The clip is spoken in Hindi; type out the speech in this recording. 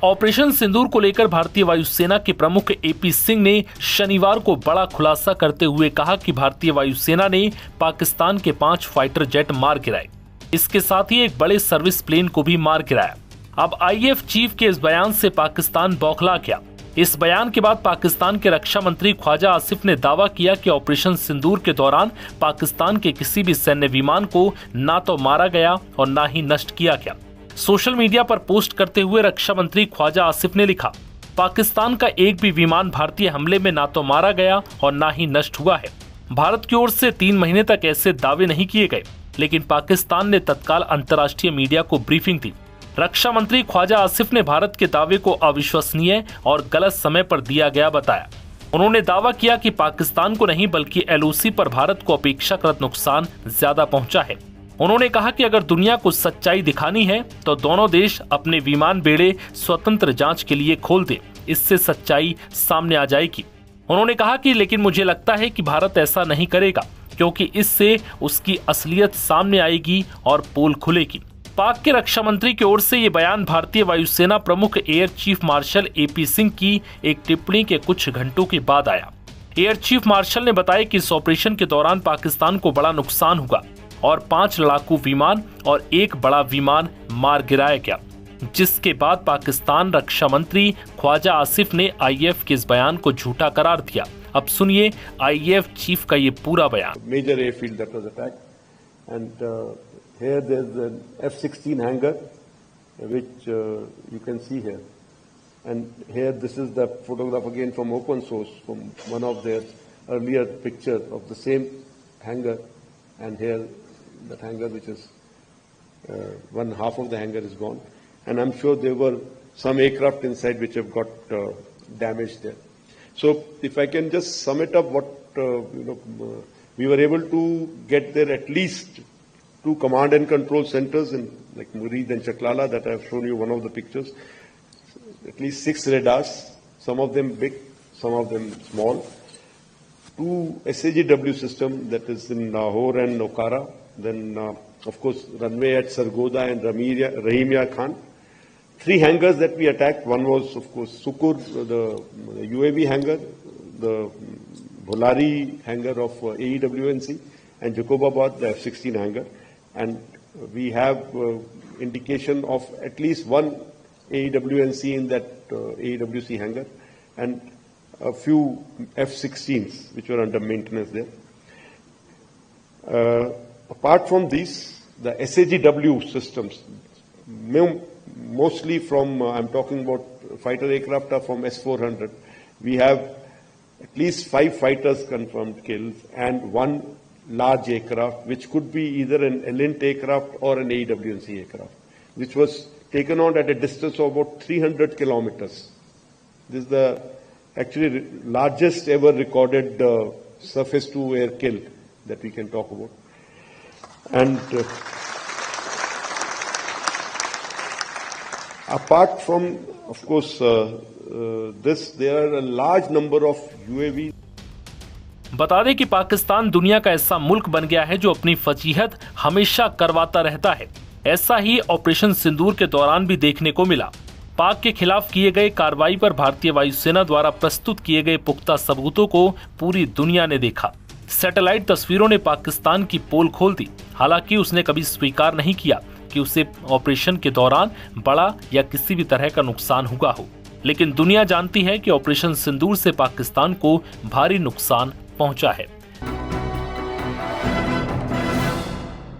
ऑपरेशन सिंदूर को लेकर भारतीय वायुसेना के प्रमुख एपी सिंह ने शनिवार को बड़ा खुलासा करते हुए कहा कि भारतीय वायुसेना ने पाकिस्तान के 5 फाइटर जेट मार गिराए। इसके साथ ही एक बड़े सर्विस प्लेन को भी मार गिराया। अब आईएएफ चीफ के इस बयान से पाकिस्तान बौखला गया। इस बयान के बाद पाकिस्तान के रक्षा मंत्री ख्वाजा आसिफ ने दावा किया कि ऑपरेशन सिंदूर के दौरान पाकिस्तान के किसी भी सैन्य विमान को ना तो मारा गया और ना ही नष्ट किया गया। सोशल मीडिया पर पोस्ट करते हुए रक्षा मंत्री ख्वाजा आसिफ ने लिखा, पाकिस्तान का एक भी विमान भारतीय हमले में ना तो मारा गया और ना ही नष्ट हुआ है। भारत की ओर से 3 महीने तक ऐसे दावे नहीं किए गए, लेकिन पाकिस्तान ने तत्काल अंतर्राष्ट्रीय मीडिया को ब्रीफिंग दी। रक्षा मंत्री ख्वाजा आसिफ ने भारत के दावे को अविश्वसनीय और गलत समय पर दिया गया बताया। उन्होंने दावा किया कि पाकिस्तान को नहीं बल्कि एलओसी पर भारत को अपेक्षाकृत नुकसान ज्यादा पहुंचा है। उन्होंने कहा कि अगर दुनिया को सच्चाई दिखानी है तो दोनों देश अपने विमान बेड़े स्वतंत्र जांच के लिए खोल दे, इससे सच्चाई सामने आ जाएगी। उन्होंने कहा कि लेकिन मुझे लगता है कि भारत ऐसा नहीं करेगा, क्योंकि इससे उसकी असलियत सामने आएगी और पोल खुलेगी। पाक के रक्षा मंत्री की ओर से ये बयान भारतीय वायुसेना प्रमुख air chief marshal AP Singh की एक टिप्पणी के कुछ घंटों के बाद आया। एयर चीफ मार्शल ने बताया कि इस ऑपरेशन के दौरान पाकिस्तान को बड़ा नुकसान हुआ और 5 लड़ाकू विमान और 1 बड़ा विमान मार गिराया गया, जिसके बाद पाकिस्तान रक्षा मंत्री ख्वाजा आसिफ ने आईएएफ के इस बयान को झूठा करार दिया। अब सुनिए आईएएफ चीफ का ये पूरा बयान। Major airfield that was attacked and here there's an F-16 hangar which you can see here, and here this is the photograph again from open source from one of their earlier pictures of the same hangar, and here that hangar which is one half of the hangar is gone, and I'm sure there were some aircraft inside which have got damaged there. So if I can just sum it up, what we were able to get there at least 2 command and control centers in like Murid and Chaklala that I have shown you one of the pictures. At least 6 radars, some of them big, some of them small. 2 SAGW system that is in Lahore and Okara. Then of course runway at Sargoda and Rahim Yar Khan. 3 hangars that we attacked. One was of course Sukur, the UAV hangar, the Bholari hangar of AEWNC, and Jacobabad, the F-16 hangar. And we have indication of at least 1 AEWNC in that AEWC hangar and a few F-16s which were under maintenance there. Apart from these, the SAGW systems, mostly from, I'm talking about fighter aircraft are from S-400. We have at least 5 fighters confirmed killed and 1 large aircraft, which could be either an Elint aircraft or an AEWNC aircraft, which was taken on at a distance of about 300 kilometers. This is the actually largest ever recorded surface-to-air kill that we can talk about. And apart from, of course, this, there are a large number of UAVs. बता दें कि पाकिस्तान दुनिया का ऐसा मुल्क बन गया है जो अपनी फजीहत हमेशा करवाता रहता है। ऐसा ही ऑपरेशन सिंदूर के दौरान भी देखने को मिला। पाक के खिलाफ किए गए कार्रवाई पर भारतीय वायुसेना द्वारा प्रस्तुत किए गए पुख्ता सबूतों को पूरी दुनिया ने देखा। सैटेलाइट तस्वीरों ने पाकिस्तान की पोल खोल दी। हालांकि उसने कभी स्वीकार नहीं किया कि उसे ऑपरेशन के दौरान बड़ा या किसी भी तरह का नुकसान हुआ हो, लेकिन दुनिया जानती है कि ऑपरेशन सिंदूर से पाकिस्तान को भारी नुकसान पहुंचा है।